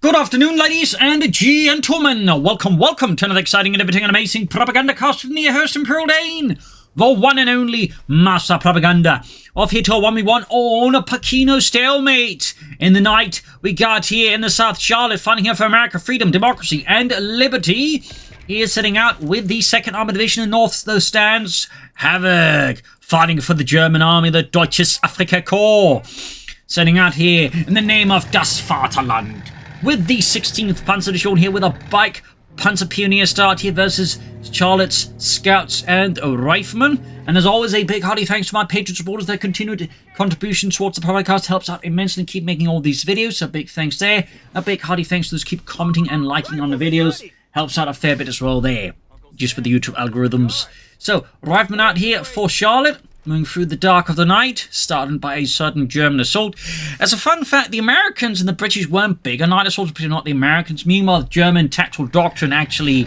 Good afternoon, ladies and gentlemen. Welcome to another exciting and everything and amazing Propagandacast from the Hearst Imperial Dane, the one and only Master Propaganda of here to a 1v1 on a Pachino Stalemate. In the night, we got here in the South Charlotte, fighting here for America, freedom, democracy, and liberty. He is setting out with the 2nd Armored Division in North, though stands Havoc, fighting for the German army, the Deutsches Afrika Korps. Setting out here in the name of Das Vaterland, with the 16th Panzer Division here with a bike Panzer Pioneer start here versus Charlotte's Scouts and Riflemen. And as always, a big hearty thanks to my Patreon supporters. Their continued contribution towards the podcast helps out immensely and keep making all these videos. So big thanks there. A big hearty thanks to those who keep commenting and liking on the videos. Helps out a fair bit as well there, just with the YouTube algorithms. So, Riflemen out here for Charlotte, moving through the dark of the night, starting by a sudden German assault. As a fun fact, the Americans and the British weren't big on night assaults, but not the Americans. Meanwhile, the German tactical doctrine actually,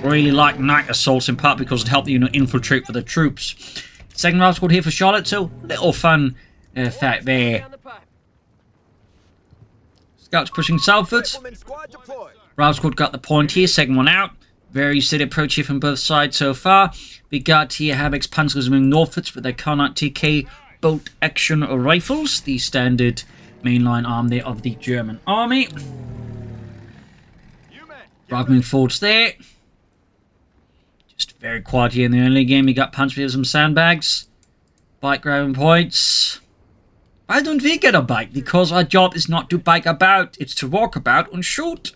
really liked night assaults, in part because it helped, infiltrate for the troops. Second round squad here for Charlotte, so little fun fact there. Scouts pushing southwards. Round squad got the point here, second one out. Very steady approach here from both sides so far. We got here Havoc's Panzers moving northwards with their Carnot TK bolt action rifles, the standard mainline arm there of the German army. Right moving forwards there. Just very quiet here in the early game. We got Panzer with some sandbags. Bike grabbing points. Why don't we get a bike? Because our job is not to bike about, it's to walk about and shoot.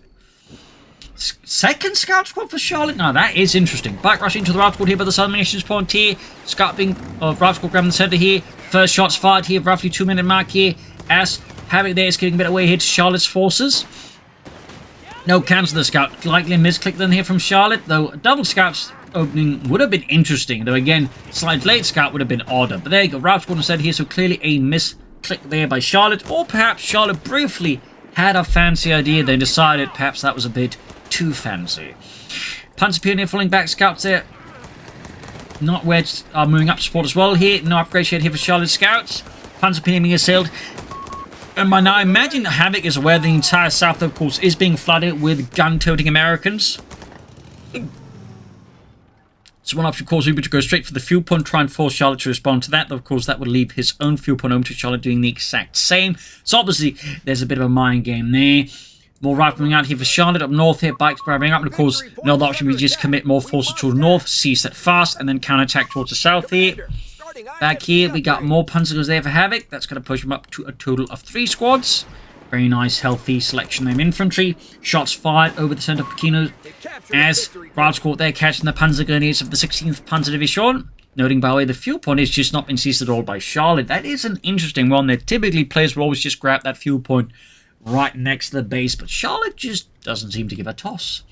Second scout squad for Charlotte. Now that is interesting. Back rushing to the route squad here by the southern munitions point here. Scout being route squad grabbing the center here. First shots fired here, roughly 2-minute mark here. As Havoc there is getting a bit away here to Charlotte's forces. No cancel the scout. Likely a misclick then here from Charlotte, though a double scout opening would have been interesting. Though again, slightly late scout would have been odder. But there you go, route squad instead here, so clearly a misclick there by Charlotte. Or perhaps Charlotte briefly had a fancy idea, then decided perhaps that was a bit too fancy. Panzer Pioneer falling back, scouts there. Not wedged, are moving up to support as well here. No upgrade yet here for Charlotte Scouts. Panzer Pioneer being assailed. And by now, I imagine that Havoc is aware the entire south, of course, is being flooded with gun-toting Americans. So one option, of course, would be to go straight for the fuel point, try and force Charlotte to respond to that. Though, of course, that would leave his own fuel point home to Charlotte doing the exact same. So obviously, there's a bit of a mind game there. More rifling out here for Charlotte up north here, bikes grabbing up, and of course, another option we just commit more forces to the north, seize that fast, and then counterattack towards the south here. Back here, we got more Panzers there for Havoc. That's going to push him up to a total of 3 squads. Very nice, healthy selection of infantry. Shots fired over the center of Pachino as Route Squad there catching the Panzer Grenadiers of the 16th Panzer Division. Noting, by the way, the fuel point is just not been seized at all by Charlotte. That is an interesting one. There typically players will always just grab that fuel point right next to the base, but Charlotte just doesn't seem to give a toss.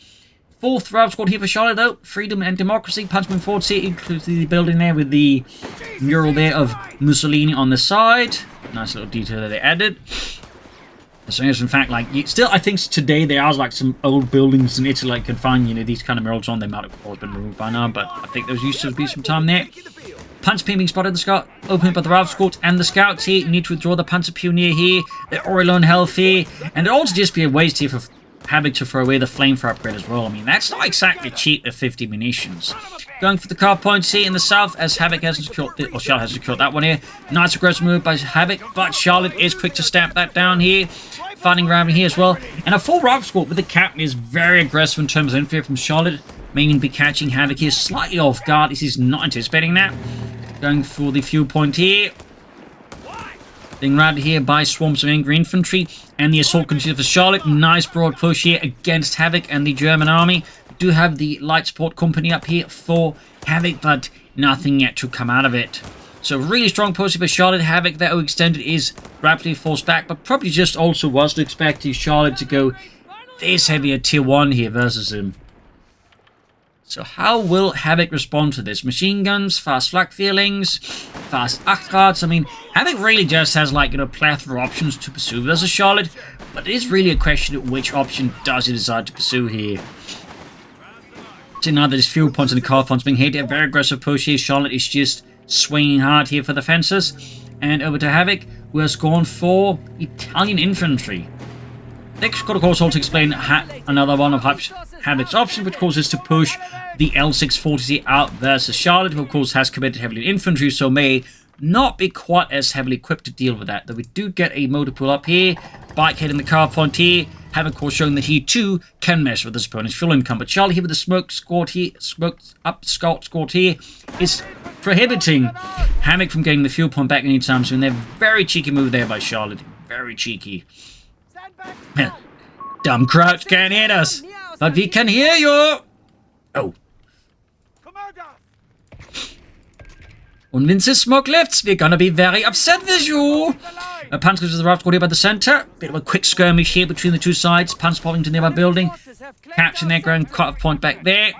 4th route squad here for Charlotte, though. Freedom and democracy. Punchman forward here, including the building there with the mural there of Mussolini on the side. Nice little detail that they added. So in fact, I think today there are some old buildings in Italy can find, these kind of murals on. They might have always been removed by now, but I think there used to be some time there. Panzer Pioneer being spotted, the scout opening up by the Ralph Squad and the scouts here. You need to withdraw the Panzer Pioneer here. They're already low on health here. And it also just be a waste here for Havoc to throw away the flamethrower upgrade as well. I mean, that's not exactly cheap at 50 munitions. Going for the car points here in the south as Havoc has secured, or Charlotte has secured that one here. Nice aggressive move by Havoc, but Charlotte is quick to stamp that down here. Fighting around here as well. And a full Ralph Squad with the captain is very aggressive in terms of infantry from Charlotte. Meaning to be catching Havoc here slightly off guard. This is not anticipating that. Going for the fuel point here. Being routed here by swarms of angry infantry. And the assault continues for Charlotte. Nice broad push here against Havoc and the German army. We do have the light support company up here for Havoc, but nothing yet to come out of it. So really strong push for Charlotte. Havoc that extended is rapidly forced back, but probably just also was to expect Charlotte to go this heavy at tier 1 here versus him. So how will Havoc respond to this? Machine guns, fast flak feelings, fast Achtards. I mean, Havoc really just has a plethora of options to pursue versus Charlotte, but it is really a question of which option does he decide to pursue here. So now that his fuel points and the car points being hit, a very aggressive push here. Charlotte is just swinging hard here for the fences. And over to Havoc, who has gone for Italian Infantry. Next, could of course also explain another one of Havoc's options, which causes to push the L640 out versus Charlotte, who of course has committed heavily in infantry, so may not be quite as heavily equipped to deal with that. Though we do get a motor pool up here, bike head in the car point here, Havoc of course showing that he too can mess with his opponent's fuel income. But Charlotte here with the smoke scored here, scored here, is prohibiting Havoc from getting the fuel point back anytime soon. They're very cheeky move there by Charlotte. Very cheeky. Dumb Crouch can't hit us, but we can hear you. Oh. And when the smoke lifts, we're gonna be very upset with you. Panzer goes to the raft here by the center. Bit of a quick skirmish here between the two sides. Panzer popping to the nearby building. Capturing their ground cut-off point back there.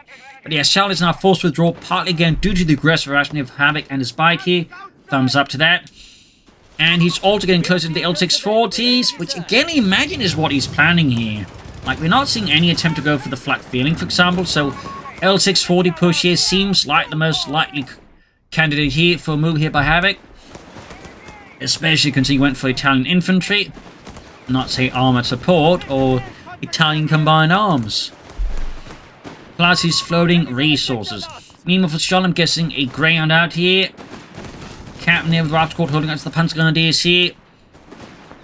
But yeah, Charlotte's now forced to withdraw, partly again due to the aggressive action of Havoc and his bike here. Thumbs up to that. And he's also getting closer to the L640s, which again, imagine is what he's planning here. Like, we're not seeing any attempt to go for the flak feeling, for example. So, L640 push here seems like the most likely candidate here for a move here by Havoc. Especially considering he went for Italian infantry. Not, say, armoured support or Italian combined arms. Plus, he's floating resources. Meanwhile, for Charlotte, I'm guessing a Greyhound out here. Captain there with Raft Squad holding out to the Panzer Grenadiers here.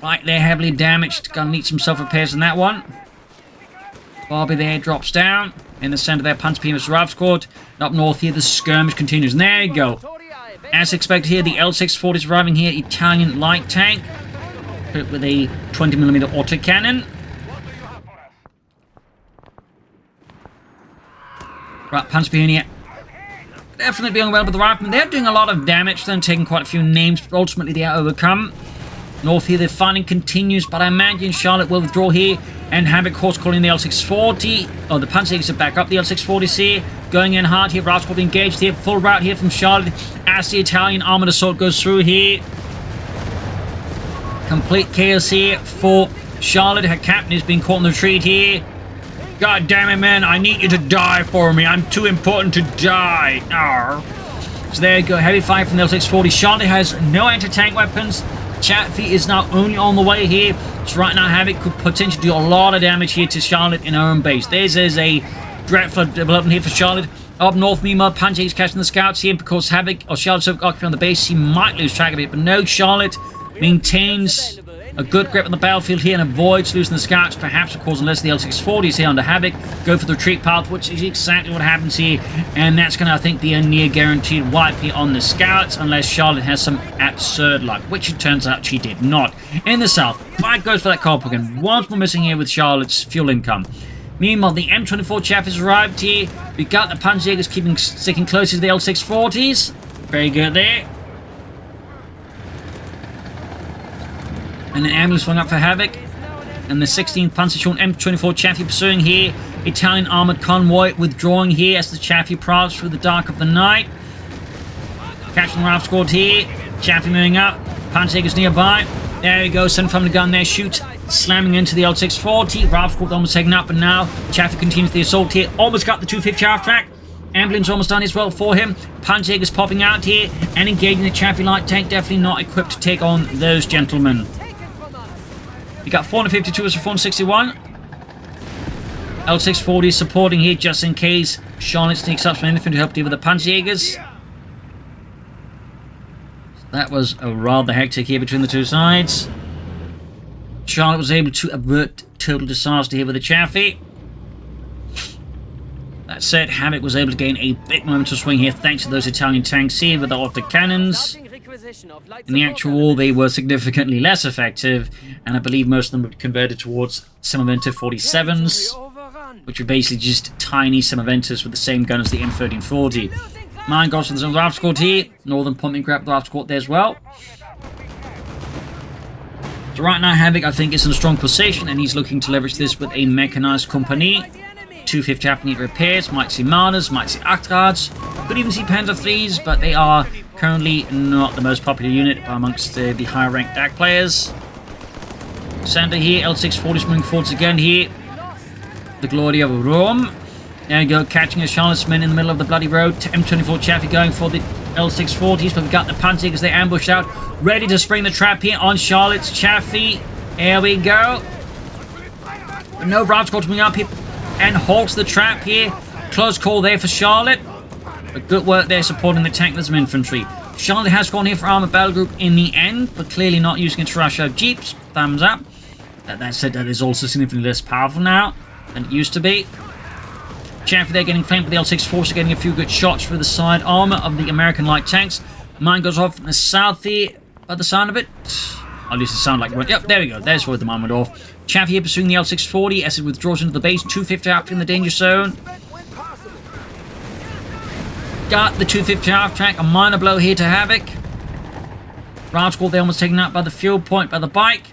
Right there, heavily damaged. Gonna need some self-repairs on that one. Barbie there drops down. In the center there, Panzer Primus Raft Squad. Up north here, the skirmish continues. And there you go. As expected here, the L640 is arriving here. Italian light tank. Equipped with a 20mm autocannon. Right, Panzer Pioneer. Definitely doing well with the riflemen. They're doing a lot of damage, then taking quite a few names, but ultimately they are overcome. North here, the fighting continues, but I imagine Charlotte will withdraw here, and Havoc, of course, calling the L640. Oh, the Panzers are back up. The L640s here, going in hard here. Rascal engaged here, full route here from Charlotte as the Italian armored assault goes through here. Complete chaos here for Charlotte. Her captain is being caught in the retreat here. God damn it, man. I need you to die for me. I'm too important to die. Arr. So there you go. Heavy fire from the L640. Charlotte has no anti-tank weapons. Chaffee is now only on the way here. So right now, Havoc could potentially do a lot of damage here to Charlotte in her own base. There's a dreadful development here for Charlotte. Up north, meanwhile, Panzer is catching the scouts here because Havoc or Charlotte's occupying the base. He might lose track of it, but no, Charlotte maintains a good grip on the battlefield here and avoids losing the scouts, perhaps, of course, unless the L640s here under Havoc go for the retreat path, which is exactly what happens here. And that's going to, I think, be a near guaranteed wipe here on the scouts, unless Charlotte has some absurd luck, which it turns out she did not. In the south, Pike goes for that copper gun. Once more missing here with Charlotte's fuel income. Meanwhile, the M24 chaff has arrived here. We got the Panzerjägers sticking close to the L640s. Very good there. And an ambulance swung up for Havoc. And the 16th Panzerdivision M24 Chaffee pursuing here. Italian armored convoy withdrawing here as the Chaffee prowls through the dark of the night. Catching the Raft Squad here. Chaffee moving up. Panzerjägers nearby. There you go. Send from the gun there. Shoot. Slamming into the L640. Raft Squad almost taken up. And now Chaffee continues the assault here. Almost got the 250 half track. Ambulance almost done as well for him. Panzerjägers popping out here. And engaging the Chaffee light tank. Definitely not equipped to take on those gentlemen. We got 452 as 461. L640 supporting here just in case Charlotte sneaks up from anything to help deal with the Panzerjägers. That was a rather hectic here between the two sides. Charlotte was able to avert total disaster here with the Chaffee. That said, Havoc was able to gain a big momentum swing here thanks to those Italian tanks here with the autocannons. In the actual war, they were significantly less effective, and I believe most of them were converted towards Semiventor 47s, which were basically just tiny Semiventors with the same gun as the M1340. Mine goes for the Raft Squad here. Northern pumping grab the Raft Squad there as well. So right now, Havoc, I think, is in a strong position, and he's looking to leverage this with a mechanized company. 250 half need repairs, might see Marners, might see Achtards, could even see Panzer 3s, but they are currently not the most popular unit amongst the higher ranked DAK players. Center here, L640s moving forwards again here. The glory of Rome. There you go, catching a Charlotte's men in the middle of the bloody road. M24 Chaffee going for the L640s, but we've got the Panzerjägers, they ambushed out, ready to spring the trap here on Charlotte's Chaffee. Here we go. But no, Bravo Squad coming up here and halts the trap here. Close call there for Charlotte. But good work there supporting the tank with some infantry. Charlotte has gone here for armored battle group in the end, but clearly not using it to rush out jeeps. Thumbs up. That said, that is also significantly less powerful now than it used to be. Chaffee there getting flanked, but the L6 force are getting a few good shots through the side armor of the American light tanks. Mine goes off from the south here by the sound of it. At least it sounded like one. Yep, there we go. There's where the mine went off. Chaffee here pursuing the L640 as it withdraws into the base. 250 after in the danger zone. Got the 250 half track. A minor blow here to Havoc. Round squad there almost taken out by the fuel point by the bike.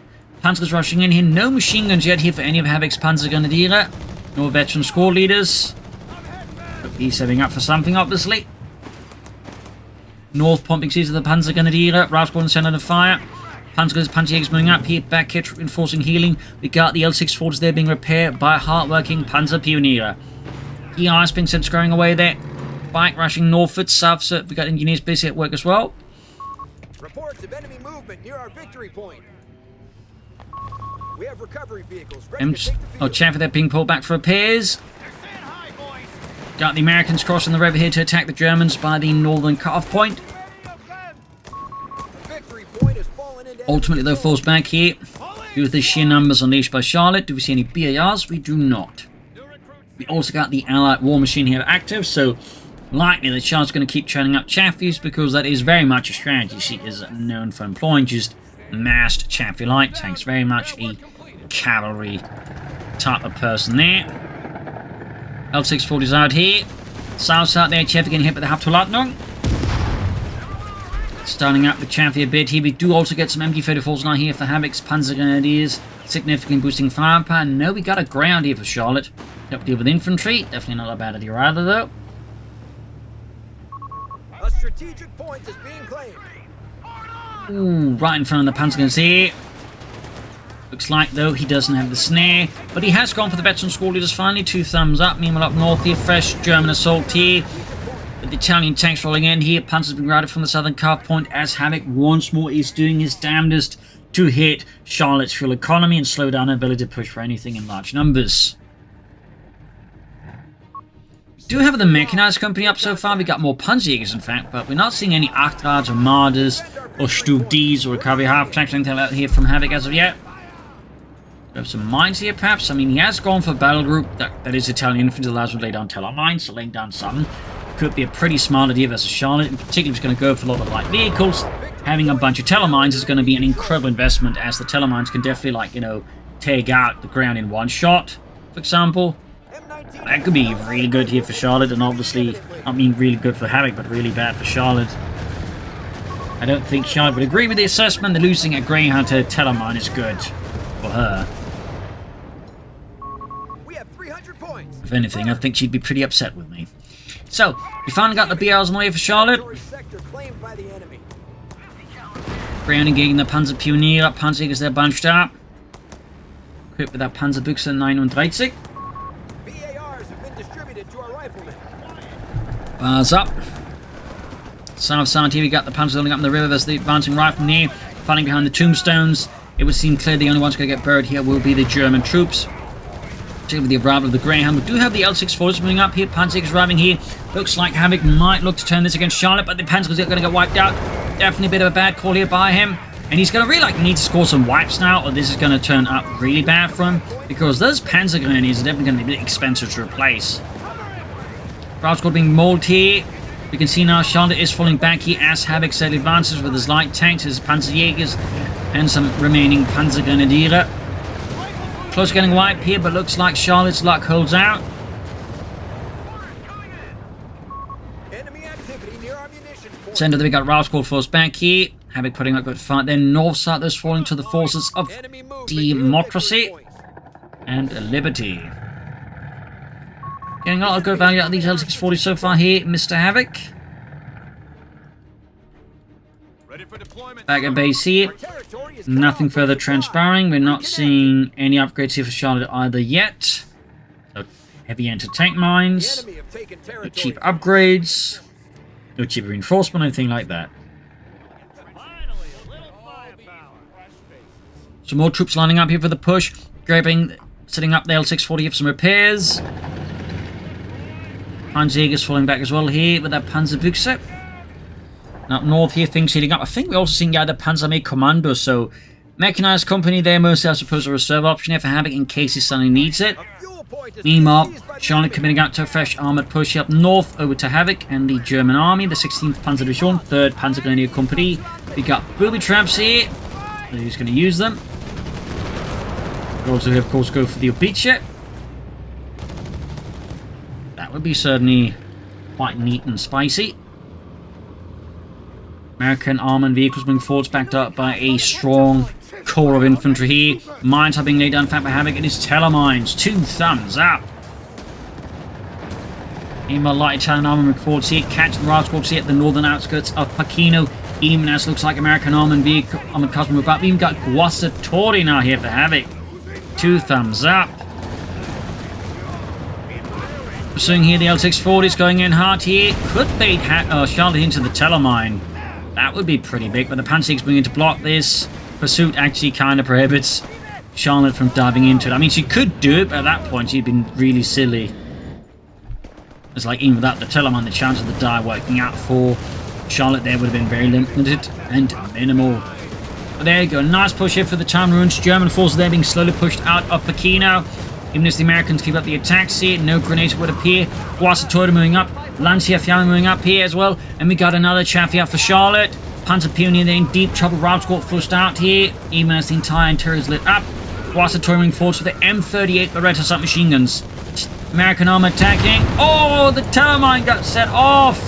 Panzers rushing in here. No machine guns yet here for any of Havoc's Panzergrenadiere. No veteran squad leaders. But he's setting up for something, obviously. North pumping seas of the Panzergrenadiere. Round squad in the center of fire. Panzerjägers moving up here. Back kit reinforcing healing. We got the L640s there being repaired by hard-working Panzerpioniere. EI's being sent scurrying away there. Bike rushing northward, south. We got engineers busy at work as well. Reports of enemy movement near our victory point. We have recovery vehicles ready to take the field. Chaffee there being pulled back for repairs. Got the Americans crossing the river here to attack the Germans by the northern cutoff point. Victory point has fallen into Ultimately, though, falls back here due to the sheer numbers unleashed by Charlotte. Do we see any BARs? We do not. We also got the Allied war machine here active, so likely that Charlotte's going to keep churning up Chaffies because that is very much a strategy she is known for employing. Just massed Chaffee light tanks. Very much a cavalry type of person there. L640's out here. South out there, Chaffee getting hit by the Hauptverladung. Starting up with Chaffee a bit here. We do also get some MG34s now here for Havoc's Panzergrenadiers. Significantly boosting firepower. No, we got a ground here for Charlotte. Have to deal with infantry. Definitely not a bad idea either, though. A strategic point is being claimed. Ooh, right in front of the Panzerguns here. Looks like, though, he doesn't have the snare. But he has gone for the veteran squad leaders finally. 2 thumbs up. Meanwhile, up north here, fresh German assault here. With the Italian tanks rolling in here. Panzers being routed from the southern cutoff point as Havoc once more is doing his damnedest to hit Charlotte's fuel economy and slow down her ability to push for anything in large numbers. We do have the mechanized company up so far. We got more Panzerjägers, in fact, but we're not seeing any Achtrads or Marders or Stufe Ds or recovery half tanks or anything like that here from Havoc as of yet. We have some mines here, perhaps. I mean, he has gone for battle group. That is Italian Infantry, allows him to lay down Teller mines, so laying down some could be a pretty smart idea versus Charlotte. In particular, he's going to go for a lot of light vehicles. Having a bunch of Teller mines is going to be an incredible investment, as the Teller mines can definitely, like, you know, take out the ground in one shot, for example. That could be really good here for Charlotte, and obviously, I mean really good for Havoc, but really bad for Charlotte. I don't think Charlotte would agree with the assessment that losing a Greyhound to a Teller mine is good for her. We have 300 points. If anything, I think she'd be pretty upset with me. So, we finally got the BRs on the way for Charlotte. Sector claimed by the enemy. Ground engaging the Panzerpioniere. Panzerjägers there bunched up. Equipped with that Panzerbüchse 39. BARs have been distributed to our riflemen. Bars up. South here we got the Panzer building up in the river. There's the advancing riflemen here. Fighting behind the tombstones. It would seem clear the only ones going to get buried here will be the German troops. With the arrival of the Greyhound. We do have the L640s moving up here. Panzerjägers arriving here. Looks like Havoc might look to turn this against Charlotte, but the Panzerjägers are going to get wiped out. Definitely a bit of a bad call here by him. And he's going to really need to score some wipes now, or this is going to turn up really bad for him, because those Panzergrenadiers are definitely going to be a bit expensive to replace. Crowd squad being mauled here. We can see now Charlotte is falling back here as Havoc steadily advances with his light tanks, his Panzerjägers, and some remaining Panzergrenadiere. Close getting wiped here, but looks like Charlotte's luck holds out. Enemy activity near our munitions point. Center, we got Rouse Squad force back here. Havoc putting up good fight. Then north side, those falling to the forces of Enemy movement democracy near victory point. and liberty. Getting a lot of good value out of these L640 so far here, Mr. Havoc. Ready for deployment. Back at base here. Our territory is Nothing cut off further from supply. transpiring. We're not seeing any upgrades here for Charlotte either yet. So, heavy anti-tank The mines. enemy have taken No territory. cheap upgrades. No cheap reinforcement, anything like that. Some more troops lining up here for the push. Grabbing Setting up the L640 here for some repairs. Panzerjäger's falling back as well here with that Panzerbüchse. And up north here, things heating up. I think we're also seeing the Panzerarmee Commando, so mechanized company there, mostly I suppose a reserve option here for Havoc in case he suddenly needs it. Meanwhile, Charlotte committing out to a fresh armoured push up north over to Havoc and the German army, the 16th Panzer Division, 3rd Panzergrenadier Company. We got booby traps here. He's going to use them. We also, of course, go for the Obice. That would be certainly quite neat and spicy. American armoured vehicles being forwards, backed up by a strong core of infantry here. Mines are being laid down fat by Havoc and his telemines. 2 thumbs up. Meanwhile, light Italian armament forwards here, catching the rival squads here at the northern outskirts of Pachino. Even as looks like American armoured cars move up. We even got Guastatori now here for Havoc. 2 thumbs up. Pursuing here, the L640 is going in hard here. Could bait Charlotte into the telemine. That would be pretty big, but the Panzer's going in to block this. Pursuit actually kind of prohibits Charlotte from diving into it. I mean, she could do it, but at that point, she'd been really silly. It's like, even without the telemine, the chance of the dive working out for Charlotte there would have been very limited and minimal. But there you go, nice push here for the town ruins. German forces there being slowly pushed out of Pachino. Even as the Americans keep up the attacks here, no grenades would appear. Guastatori moving up, Lancia Fiamma moving up here as well. And we got another chaffee out for Charlotte. Panzer Pioneer there in deep trouble. Route Squad flushed out here, even as the entire interior is lit up. Guastatori moving forwards with the M38 Beretta submachine guns. American armor attacking. Oh, the telemine got set off.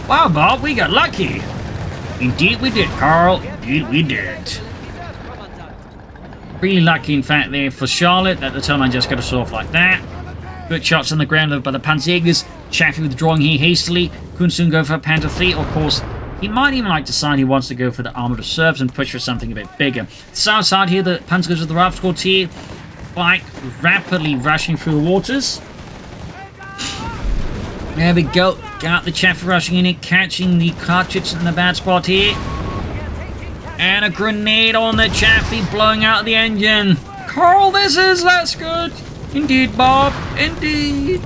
Wow, Bob, we got lucky. Indeed we did, Carl. Indeed we did. Really lucky, in fact, there for Charlotte that the telemine just got us off like that. Good shots on the ground by the Panzerjägers. Chaffee withdrawing here hastily. Couldn't soon go for a Panther 3. Of course, he might even like to decide he wants to go for the armoured reserves and push for something a bit bigger. South side here, the Panzer goes with the rifle squads here. Like, rapidly rushing through the waters. There we go. Got the Chaffee rushing in here, catching the cartridge in the bad spot here. And a grenade on the Chaffee, blowing out the engine. Carl, this is less good. Indeed, Bob. Indeed.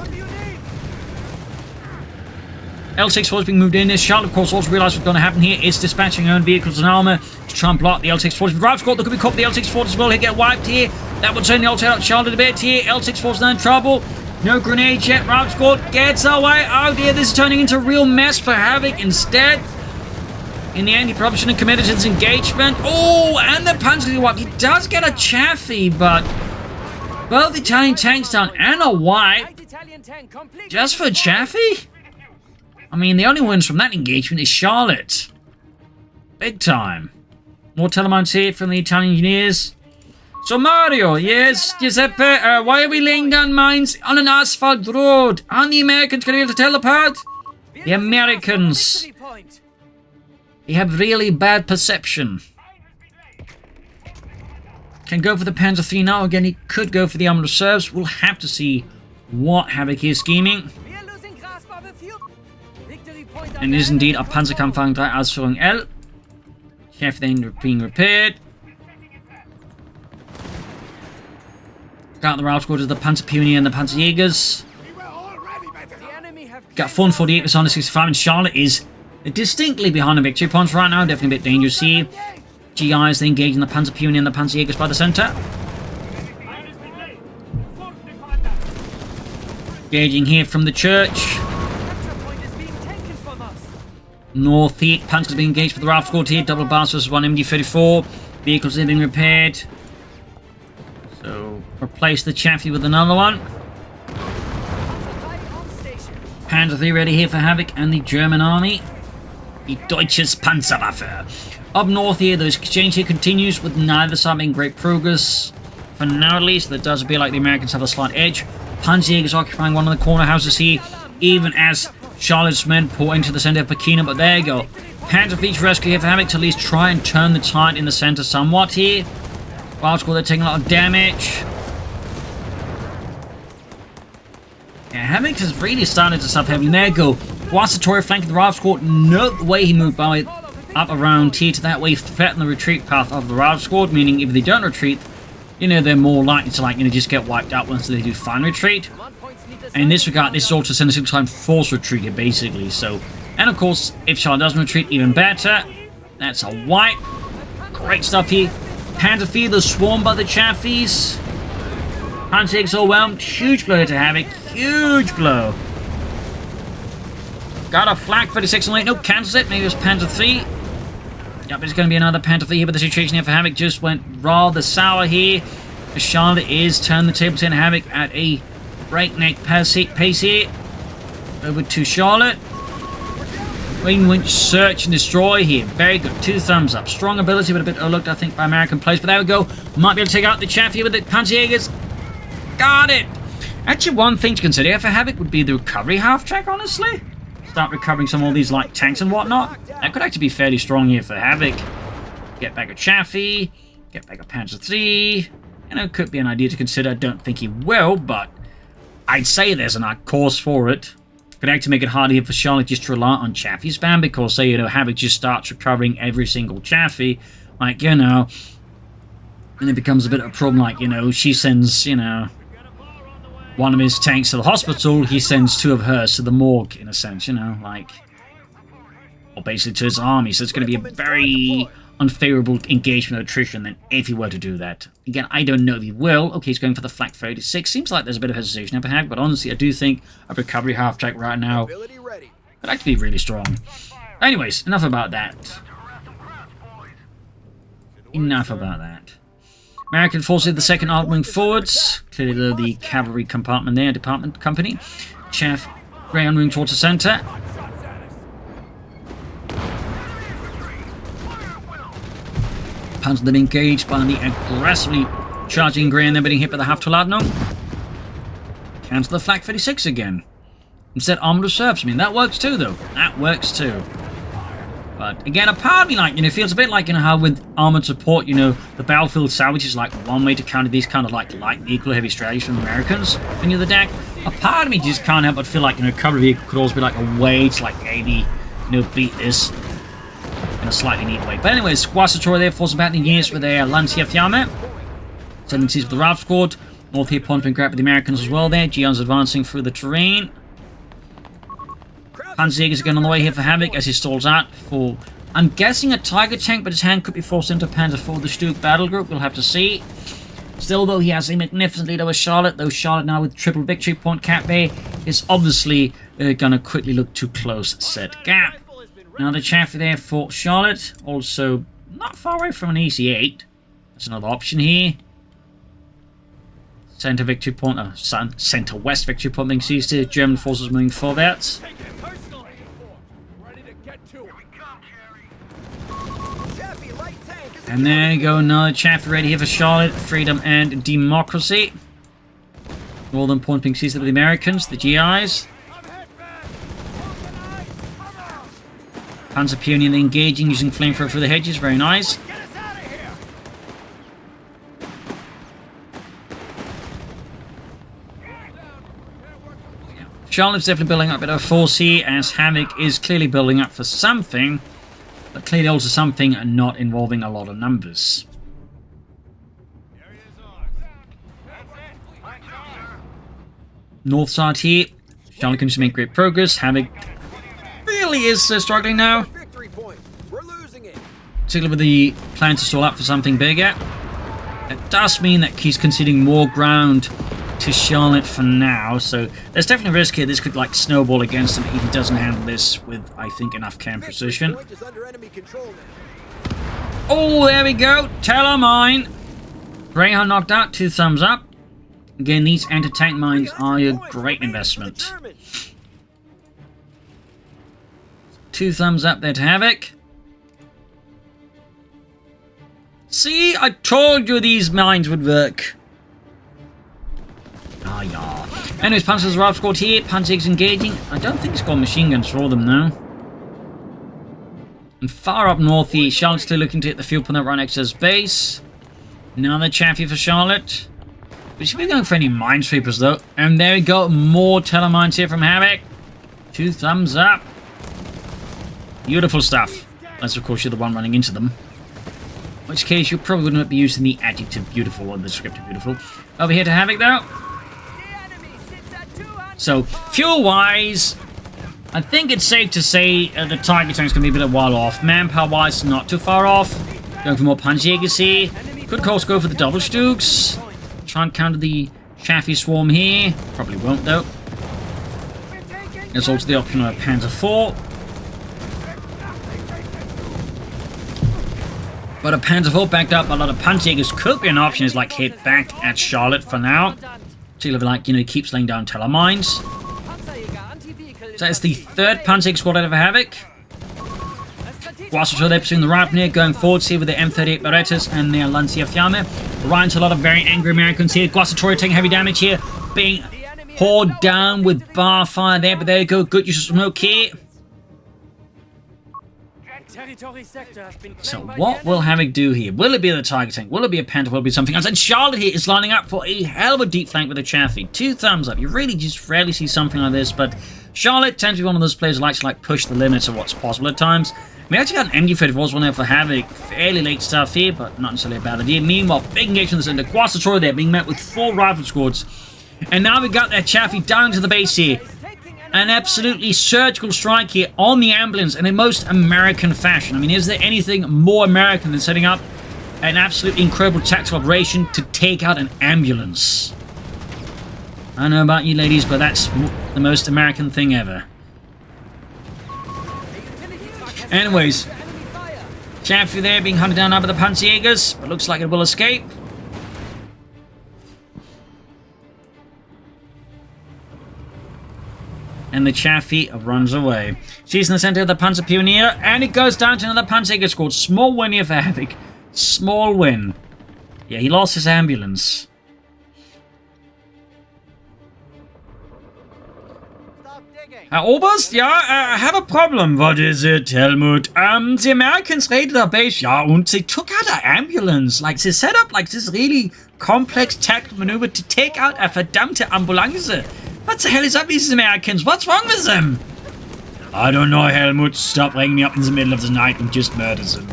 L640 is being moved in. This Charlotte, of course, also realised what's going to happen here. It's dispatching her own vehicles and armour to try and block the L640. Drive squad that could be caught with the L640 as well. He'll get wiped here. That would turn the old Charlotte a bit here. L640's now in trouble. No grenade yet. Route squad gets away. Oh dear, this is turning into a real mess for Havoc instead. In the end, he probably shouldn't have committed to his engagement. Oh, and the Panzer wipe. He does get a Chaffee, but both Italian tanks down and a wipe. Just for Chaffee? I mean, the only wins from that engagement is Charlotte. Big time. More telemines here from the Italian engineers. So Mario, yes, Giuseppe, why are we laying down mines on an asphalt road? Aren't the Americans going to be able to teleport? The Americans. They have really bad perception. Can go for the Panzer 3 now. Again, he could go for the armoured reserves. We'll have to see what Havoc is scheming. And it is indeed a Panzerkampfwagen 3 Ausführung L. Chef then being repaired. Got the route squad of the Panzer Pioneer and the Panzerjägers. Got 448 with 165, and Charlotte is distinctly behind the victory points right now. Definitely a bit dangerous here. GIs then engaging the Panzer Pioneer and the Panzerjägers by the centre. Engaging here from the church. North here, Panzer's being engaged with the rifle squad here. Double blast versus one MD-34. Vehicles have been repaired. So, replace the Chaffee with another one. Panzer 3 ready here for Havoc and the German army. Die Deutsches Panzerwaffe. Up north here, the exchange here continues with neither side making great progress. For now at least, that does appear like the Americans have a slight edge. Panzerjägers occupying one of the corner houses here, even as Charlotte's men pour into the center of Pachino, but there you go. Panzer feature rescue here for Havoc to at least try and turn the tide in the center somewhat here. Wild Squad, they're taking a lot of damage. Yeah, Havoc has really started to stop heavily. There you go. Guastatori flanking the Wild Squad. Note the way he moved by up around here to that way threaten the retreat path of the Wild Squad, meaning if they don't retreat, you know, they're more likely to, like, you know, just get wiped out once they do fine retreat. And in this regard, this is also sending a time force retreat here, basically. So, and of course, if Charlotte doesn't retreat, even better. That's a wipe. Great stuff here. Panther swarmed by the Chaffies. Panzer overwhelmed. Huge blow to Havoc. Huge blow. Got a flak 36 on late. No, cancels it. Maybe it was Panther 3. Yep, it's going to be another Panther 3 here, but the situation here for Havoc just went rather sour here. Charlotte is turning the tables in. Havoc at a breakneck pace here. Over to Charlotte. Green Winch search and destroy here. Very good. 2 thumbs up. Strong ability, but a bit overlooked, I think, by American players. But there we go. Might be able to take out the chaff here with the Panzerjägers. Got it. Actually, one thing to consider for Havoc would be the recovery half-track, honestly. Start recovering some of all these, like, tanks and whatnot. That could actually be fairly strong here for Havoc. Get back a Chaffee. Get back a Panzer 3. You know, could be an idea to consider. I don't think he will, but I'd say there's an course for it. Could actually make it harder here for Charlotte just to rely on Chaffee spam, because, say, you know, Havoc just starts recovering every single Chaffee. Like, you know, and it becomes a bit of a problem, like, you know, she sends, you know, one of his tanks to the hospital, he sends 2 of hers to the morgue, in a sense, you know, like, or basically to his army. So it's going to be a very unfavorable engagement of attrition than if he were to do that. Again, I don't know if he will. Okay, he's going for the flak 36. Seems like there's a bit of hesitation up ahead, but honestly, I do think a recovery half-track right now would actually be really strong. Anyways, enough about that. Enough about that. American forces the second armored wing forwards. Clearly the cavalry compartment there, department company. Chaff, ground wing towards the center. Panzer then engaged by the aggressively charging Grey, and then being hit by the Haftaladno. Cancel the flak 36 again. Instead, armored reserves. I mean, that works too, though. That works too. But again, a part of me, like, you know, feels a bit like, you know, how with armored support, you know, the battlefield salvage is like one way to counter these kind of like light vehicle heavy strategies from the Americans when you're the DAK. A part of me just can't help but feel like, you know, recovery vehicle could also be like a way to like maybe, you know, beat this in a slightly neat way. But anyways, Squad Destroyer there forcing back the units with their Lancia Fiamme. Tendencies with the Ralph Squad. North here pumping grab with the Americans as well there. Gions advancing through the terrain. Panzerjägers again on the way here for Havoc as he stalls out for, I'm guessing, a Tiger tank, but his hand could be forced into Panzer IV, the Stuke battle group. We'll have to see. Still, though, he has a magnificent lead over Charlotte, though Charlotte now with triple victory point cap there is obviously going to quickly look to close said gap. Now the Chaffee there for Charlotte, also not far away from an EC8. That's another option here. Center victory point, center west victory point being seized here. German forces moving forwards. And there you go, another Chaffee ready here for Charlotte, freedom and democracy. Northern point being seized with the Americans, the GIs. Panzer Pioneer engaging using flamethrower through the hedges, very nice. Charlotte's definitely building up a bit of a force here, as Havoc is clearly building up for something, but clearly also something not involving a lot of numbers. North side here, Charlotte continues to make great progress. Havoc really is struggling now, particularly with the plan to stall up for something bigger. It does mean that he's conceding more ground to Charlotte for now, so there's definitely a risk here this could like snowball against him if he doesn't handle this with, I think, enough camp precision. Oh, there we go, Telemine. Greyhound knocked out, 2 thumbs up. Again, these anti-tank mines are a great investment. 2 thumbs up there to Havoc. See, I told you these mines would work. Ah, yeah. Anyways, Panzer's Ralph squad here. Panzer's engaging. I don't think he's got machine guns for them now. And far up north here, Charlotte's still looking to hit the fuel pump right next to his base. Another Chaffee for Charlotte. We should be going for any minesweepers though. And there we go. More telemines here from Havoc. 2 thumbs up. Beautiful stuff. Unless, of course, you're the one running into them. which case you're probably going to be using the adjective beautiful or the descriptive beautiful. Over here to Havoc, though. So, fuel-wise, I think it's safe to say the target tank's going to be a bit of a while off. Manpower-wise, not too far off. Going for more Panzerjägers here. Could, of course, go for the double Stooks. Try and counter the Chaffee swarm here. Probably won't, though. There's also the option of a Panzer IV. But a Panzer IV backed up by a lot of Panzerjägers could be an option. Is like hit back at Charlotte for now. So like, you know, keeps laying down Telemines. So that's the third Panzerjäger squad out of Havoc. Whilst they're pursuing the right near, going forwards here with the M38 Berettas and their Lancia Fiamme. Ryan's a lot of very angry Americans here. Guastatoria taking heavy damage here. Being poured down with bar fire there, but there you go. Good use of smoke here. So what will Havoc do here? Will it be the target tank? Will it be a Panther? Will it be something else? And Charlotte here is lining up for a hell of a deep flank with a Chaffee. 2 thumbs up. You really just rarely see something like this, but Charlotte tends to be one of those players who likes to push the limits of what's possible at times. We actually got an MG-34 one there for Havoc. Fairly late stuff here, but not necessarily a bad idea. Meanwhile, big engagement in the Guastatoria there, being met with 4 rifle squads. And now we got that Chaffee down to the base here. An absolutely surgical strike here on the ambulance in a most American fashion. I mean, is there anything more American than setting up an absolutely incredible tactical operation to take out an ambulance? I don't know about you ladies, but that's the most American thing ever. Anyways, Chaffee there being hunted down by the Panzerjägers, but looks like it will escape. And the Chaffee runs away. She's in the center of the Panzer Pioneer, and it goes down to another Panzerjäger squad. Small win here for Havoc. Small win. Yeah, he lost his ambulance. Oberst, ja, I have a problem. What is it, Helmut? The Americans raided our base, ja, und they took out our ambulance. Like, they set up like this really complex tactical maneuver to take out a verdammte Ambulance. What the hell is up with these Americans? What's wrong with them? I don't know, Helmut. Stop ringing me up in the middle of the night and just murder them.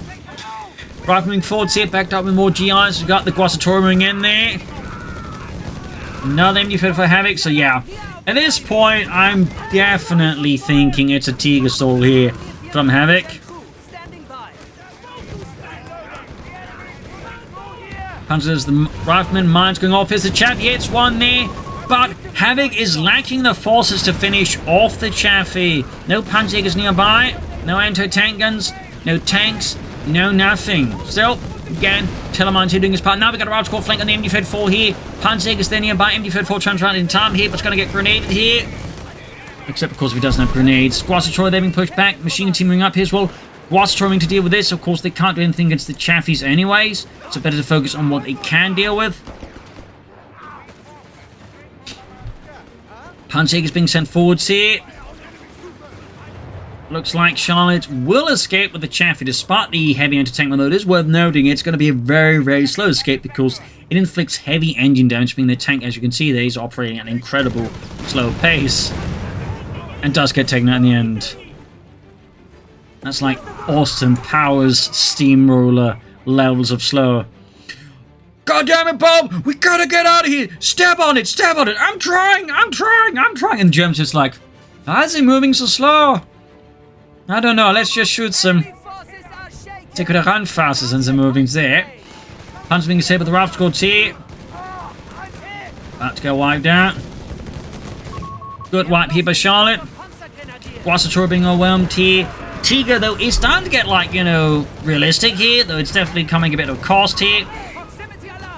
Right, moving forward here, backed up with more GIs. We got the Guastatoria moving in there. Another MG for Havoc, so yeah. At this point, I'm definitely thinking it's a Tiger stall here from Havoc. Punches the rifleman, mines going off. Here's the Chaffee, hits one there. But Havoc is lacking the forces to finish off the Chaffee. No Panzerjägers nearby. No anti-tank guns. No tanks. No nothing. Still, again, Telemines here doing his part. Now we've got a route squad flank on the MG-34 here. Panzerjägers there nearby. MG-34 turns around in time here, but it's going to get grenaded here. Except, of course, if he doesn't have grenades. Guastatoria there being pushed back. Machine gun teaming up here as well. Guastatoria to deal with this. Of course, they can't do anything against the Chaffies anyways. So better to focus on what they can deal with. Panzerjägers being sent forwards here. Looks like Charlotte will escape with the Chaffee despite the heavy anti-tank mode. It is worth noting it's going to be a very, very slow escape because it inflicts heavy engine damage, meaning the tank, as you can see there, is operating at an incredible slow pace. And does get taken out in the end. That's like Austin Powers steamroller levels of slow. God damn it, Bob! We gotta get out of here! Stab on it! Stab on it! I'm trying! I'm trying! I'm trying! And Jim's just like, why is he moving so slow? I don't know, let's just shoot some. They could have run faster than they're moving there. Hunts being saved with the rifle squad here. About to get wiped out. Good wipe here by Charlotte. Guastatoria being overwhelmed here. Tiger, though, is starting to get, like, you know, realistic here, though it's definitely coming a bit of a cost here.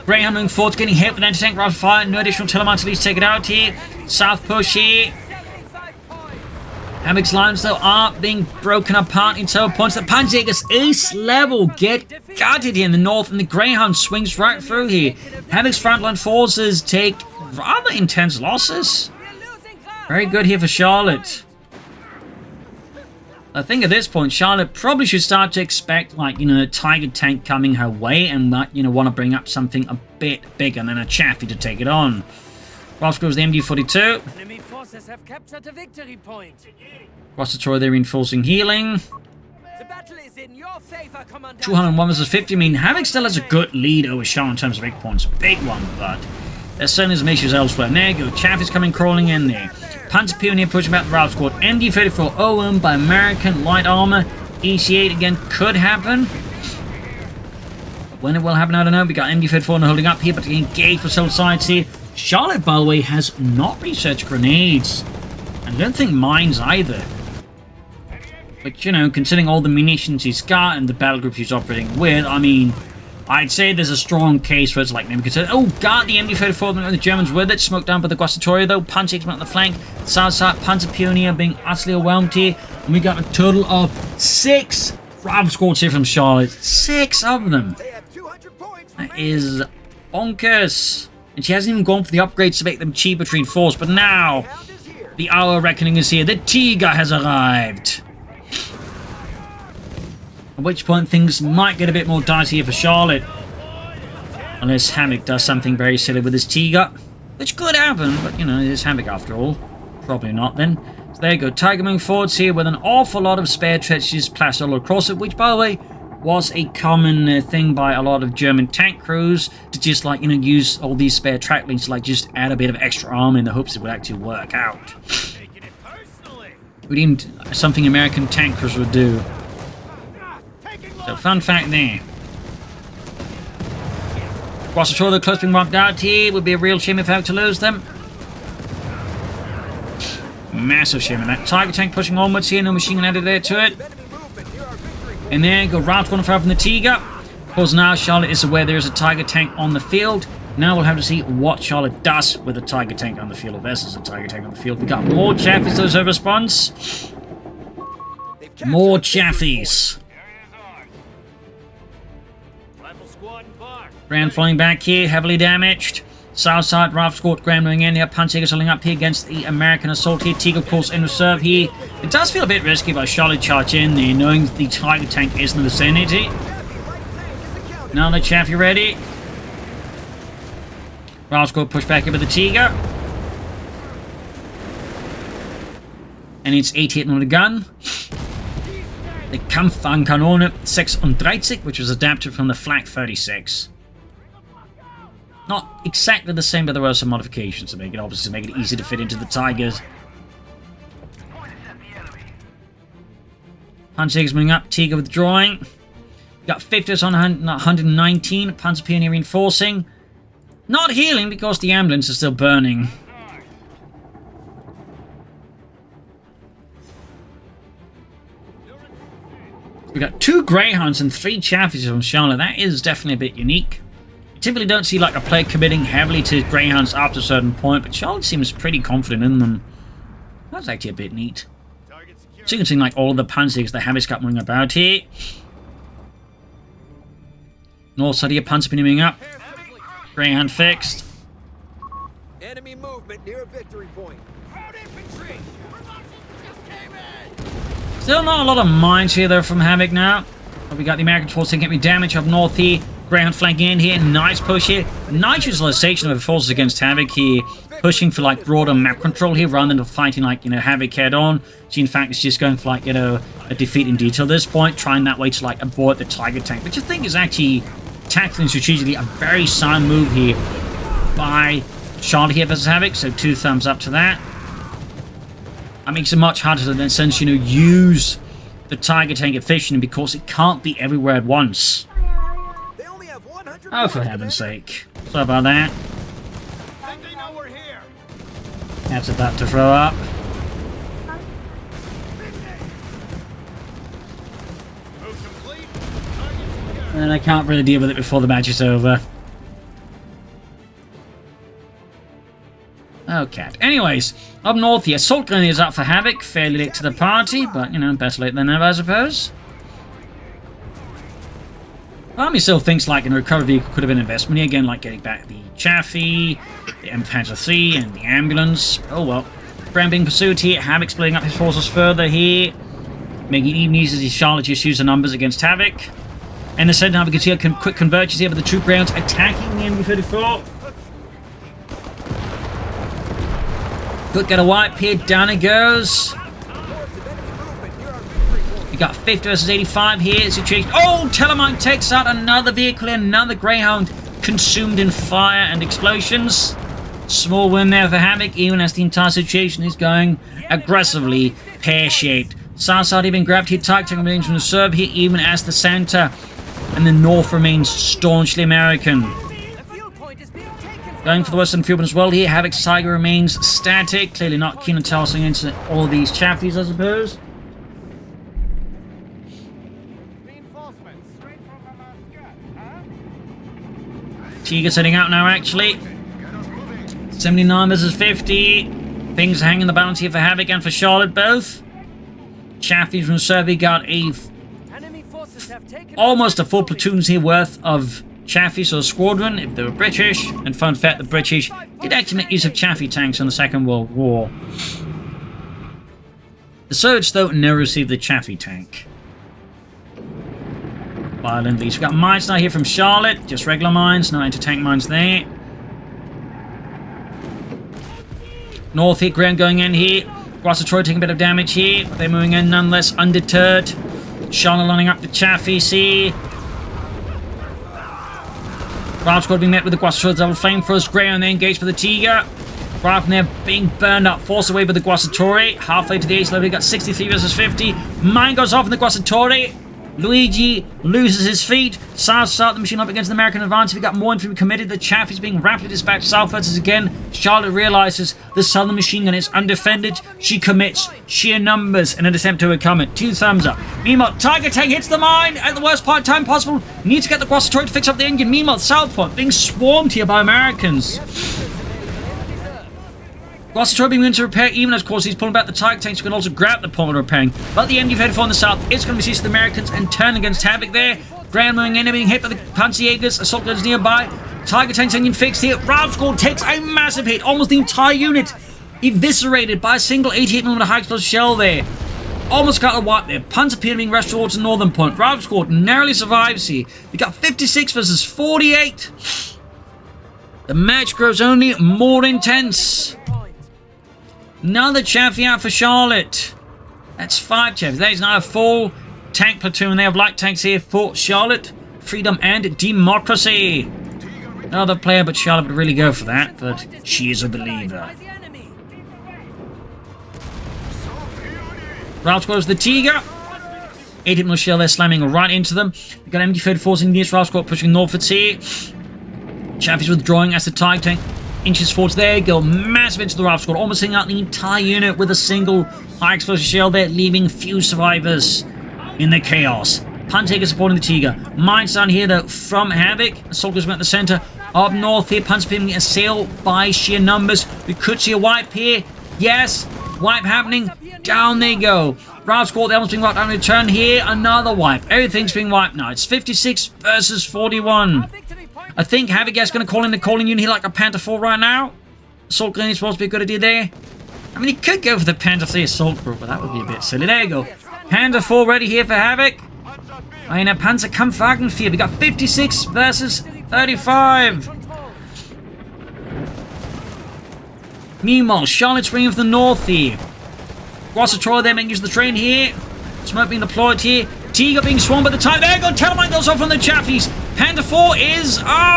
Greyhound moving forward, getting hit with anti-tank rifle fire. No additional Telemines to at least take it out here. South push here. Havoc's lines, though, are being broken apart in several points. The Panzerjägers ace level get gutted here in the north, and the Greyhound swings right through here. Havoc's frontline forces take rather intense losses. Very good here for Charlotte. I think at this point, Charlotte probably should start to expect, like, you know, a Tiger tank coming her way and, you know, want to bring up something a bit bigger than a Chaffee to take it on. Ross goes the MG-42. Enemy forces have captured a victory point. Guastatoria there reinforcing healing. The battle is in your favor, Commander. 201 versus 50. I mean, Havoc still has a good lead over Charlotte in terms of big points. Big one, but there's certainly some issues elsewhere. There you go. Chaff is coming crawling in there. Panzer Pioneer pushing back the Ralph squad. MD-34 OM by American light armor. EC8 again could happen. When it will happen, I don't know. We got MD-34 holding up here, but to engage for both sides here. Charlotte, by the way, has not researched grenades. And I don't think mines either. But, you know, considering all the munitions he's got and the battle groups he's operating with, I mean, I'd say there's a strong case for it's like maybe consider. Oh, God, the MD-34, the Germans with it. Smoked down by the Guastatoria, though. Panzer on the flank. South side, Panzer Pioneer being utterly overwhelmed here. And we got a total of 6 Ralph squads here from Charlotte. 6 of them. That is bonkers. And she hasn't even gone for the upgrades to make them cheaper to reinforce. But now, the hour of reckoning is here. The Tiger has arrived. At which point things might get a bit more dicey here for Charlotte. Unless Havoc does something very silly with his Tiger. Which could happen, but you know, it is Havoc after all. Probably not then. So there you go. Tiger moving forwards here with an awful lot of spare trenches plastered all across it. Which, by the way, was a common thing by a lot of German tank crews. To just like, you know, use all these spare track links to like just add a bit of extra armor in the hopes it would actually work out. We deemed something American tank crews would do. So, fun fact there. Guastatoria, the close being marked out here. Would be a real shame if I had to lose them. Massive shame in that. Tiger tank pushing onwards here. No machine gun added there to it. And there you go. Route going to fire from the Tiger. Of course, now Charlotte is aware there is a Tiger tank on the field. Now we'll have to see what Charlotte does with a Tiger tank on the field. Or there's a Tiger tank on the field. We got more Chaffies, those are response. More Chaffies. Grand flying back here, heavily damaged. South side, Ralph squad going in here. Panzer's holding up here against the American assault here. Tiger, of course, in reserve here. It does feel a bit risky by Charlotte charge in there, knowing the Tiger tank is in the vicinity. Now the Chaffee ready. Ralph squad push back in with the Tiger. And it's 8 hitting on the gun. The Kampfkanone 36, which was adapted from the Flak 36. Not exactly the same, but there were some modifications to make it, obviously, to make it easy to fit into the Tigers. Panzer's moving up, Tiger withdrawing. Got 50s on 119, Panzer Pioneer reinforcing. Not healing because the ambulance is still burning. We got 2 Greyhounds and 3 Chaffies from Charlotte. That is definitely a bit unique. You typically don't see like a player committing heavily to Greyhounds after a certain point, but Charlotte seems pretty confident in them. That's actually a bit neat. So you can see like all of the Panzers that Havoc got moving about here. North side here, Panzer moving up. Greyhound fixed. Enemy movement near a victory point. Still not a lot of mines here though from Havoc now. But we got the American force taking me damage up north here. Greyhound flanking in here. Nice push here. Nice utilization of the forces against Havoc here. Pushing for like broader map control here rather than fighting like, you know, Havoc head on. So in fact it's just going for like, you know, a defeat in detail at this point. Trying that way to like avoid the Tiger tank. Which I think is actually tactically and strategically a very sound move here by Charlotte here versus Havoc. So 2 thumbs up to that. That makes it much harder to then sense, you know, use the Tiger tank efficiently because it can't be everywhere at once. Oh, for heaven's sake. Sorry about that. That's about to throw up. And I can't really deal with it before the match is over. Okay. Anyways, up north here, Assault Grenade is up for Havoc. Fairly late to the party, but, you know, better late than never, I suppose. Army still thinks like a recovery vehicle could have been an investment here. Again, like getting back the Chaffee, the Panzer III, and the ambulance. Oh well. Brown being pursued here. Havoc splitting up his forces further here. Making it even easier as Charlotte just use the numbers against Havoc. And the second half, we can see a quick convergence here with the troop rounds attacking the MB-34. Quick get a wipe here. Down it goes. We got 50 versus 85 here. Situation. Oh, Stalemate takes out another vehicle, another Greyhound consumed in fire and explosions. Small win there for Havoc, even as the entire situation is going aggressively pear-shaped. South side even grabbed here, Tiger Tank remains from the serve here, even as the center and the north remains staunchly American. Going for the western field as well here, Havoc's Tiger remains static, clearly not keen on tossing into all of these chaffies, I suppose. Tiger's heading out now, actually. 79 versus 50. Things hanging the balance here for Havoc and for Charlotte both. Chaffies from Serbia got almost a full platoon's here worth of Chaffies or squadron if they were British. And fun fact, the British did actually make use of Chaffee tanks in the Second World War. The Surge, though, never received the Chaffee tank. Violently. We've got mines now here from Charlotte. Just regular mines, no anti-tank mines there. North here, Graham going in here. Troy taking a bit of damage here, but they're moving in nonetheless undeterred. Charlotte lining up the Chaffee here. Ralph Squad being met with the Guasatroy double flamethrowers. Graham they engaged for the Tiger. Ralph and they're being burned up, forced away by the Guasatori. Halfway to the ace level, we got 63 versus 50. Mine goes off in the Guasatori. Luigi loses his feet. South start the machine up against the American advance. We got more infantry committed. The chaff is being rapidly dispatched southwards as again Charlotte realizes the southern machine gun is undefended. She commits sheer numbers in an attempt to overcome it. 2 thumbs up. Meanwhile, Tiger Tank hits the mine at the worst part of time possible. Needs to get the Guasatori to fix up the engine. Meanwhile, South Point being swarmed here by Americans. Guasatroy being into repair, even as, of course, he's pulling back the Tiger tanks, can also grab the point of repairing. But the MD-34 on the south is going to be seized to the Americans and turn against Havoc there. Grand moving in, being hit by the Panzerjägers, assault guns nearby. Tiger tanks engine fixed here. Ralph Squad takes a massive hit, almost the entire unit eviscerated by a single 88mm high explosive shell there. Almost got a wipe there. Panzer Peter being rushed towards the northern point. Ralph Squad narrowly survives here. We got 56 versus 48. The match grows only more intense. Another Chaffee out for Charlotte. That's 5 Chaffies. That is now a full tank platoon. They have light tanks here for Charlotte. Freedom and democracy. No other player but Charlotte would really go for that, but she is a believer. Ralph Squad is the Tiger. 80mm shell there slamming right into them. We've got MD-34s in the east. Ralph Squad pushing northwards here. Chaffee's withdrawing as the Tiger tank inches forwards. There you go, massive into the Ralph Squad, almost hitting out the entire unit with a single high explosive shell there, leaving few survivors in the chaos. Pantaker supporting the Tiger. Mines down here though from Havoc. Assault goes at the center. Up north here, Panzer being assailed by sheer numbers. We could see a wipe here. Yes, wipe happening. Down they go. Ralph Squad, they're almost being wiped out in return here. Another wipe. Everything's being wiped now. It's 56 versus 41. I think Havoc is going to call in the calling unit here like a Panther 4 right now. Assault gun is supposed to be a good idea there. I mean, he could go for the Panther 3 assault group, but that would be a bit silly. There you go. Panther 4 ready here for Havoc. Eine Panzerkampfwagen 4. We got 56 versus 35. Meanwhile, Charlotte's ringing from the north here. Guasatroy there making use of the train here. Smoke being deployed here. Tiger being swarmed by the Tiger. There you go. Stalemate goes off on the Chaffies. Panther 4 is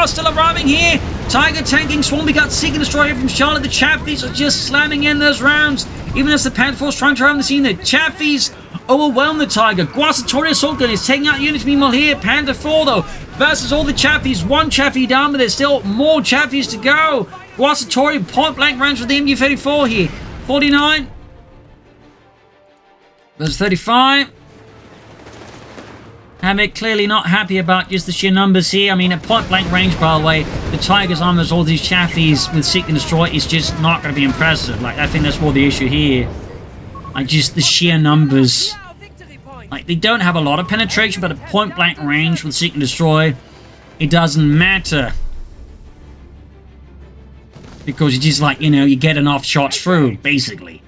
still arriving here. Tiger tanking swarm. We got Seek and Destroy here from Charlotte. The Chaffies are just slamming in those rounds. Even as the Panther 4 is trying to arrive on the scene, the Chaffies overwhelm the Tiger. Guasatroy assault gun is taking out units. Meanwhile here, Panther 4 though versus all the Chaffies. 1 Chaffee down, but there's still more Chaffies to go. Guasatroy point blank range with the MG-34 here. 49 versus 35. Havoc clearly not happy about just the sheer numbers here. I mean, at point-blank range, by the way, the Tiger's armor all these Chaffies with Seek and Destroy is just not going to be impressive. Like, I think that's more the issue here. Like, just the sheer numbers. Like, they don't have a lot of penetration, but at point-blank range with Seek and Destroy, it doesn't matter. Because you just, like, you know, you get enough shots through, basically.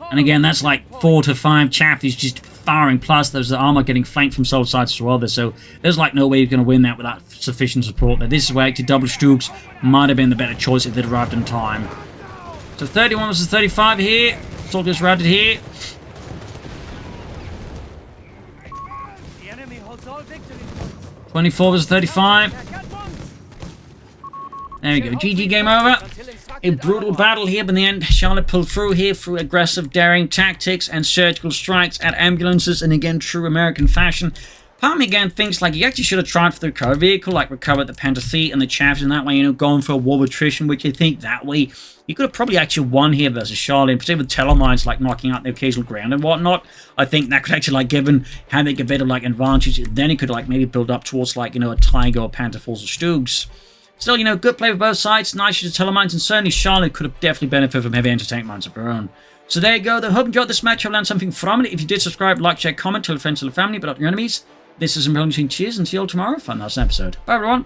And again, that's like 4 to 5 Chaffies just firing, plus there's the armor getting flanked from both sides as well. So there's like no way you're going to win that without sufficient support there. This is where actually double Stooks might have been the better choice if they'd arrived in time. So 31 versus 35 here. Assault gets routed here. 24 versus 35. There we go. GG, game over. A brutal battle here, but in the end, Charlotte pulled through here through aggressive, daring tactics and surgical strikes at ambulances in, again, true American fashion. Part of me, again, thinks, like, you actually should have tried for the recovery vehicle, like, recover the Panther and the Chaffs, and that way, you know, going for a war of attrition, which I think that way you could have probably actually won here versus Charlotte, particularly with telemines, like, knocking out the occasional ground and whatnot. I think that could actually, like, given Havoc a bit of, like, advantage, then he could, like, maybe build up towards, like, you know, a Tiger or Panther Force or Stoogs. Still, you know, good play for both sides, nice use of telemines, and certainly Charlotte could have definitely benefited from heavy anti-tank mines of her own. So there you go, I hope you enjoyed this match, I've learned something from it. If you did, subscribe, like, share, comment, tell your friends, tell your family, but not your enemies. This is Imperling. Cheers, and see you all tomorrow for another episode. Bye, everyone.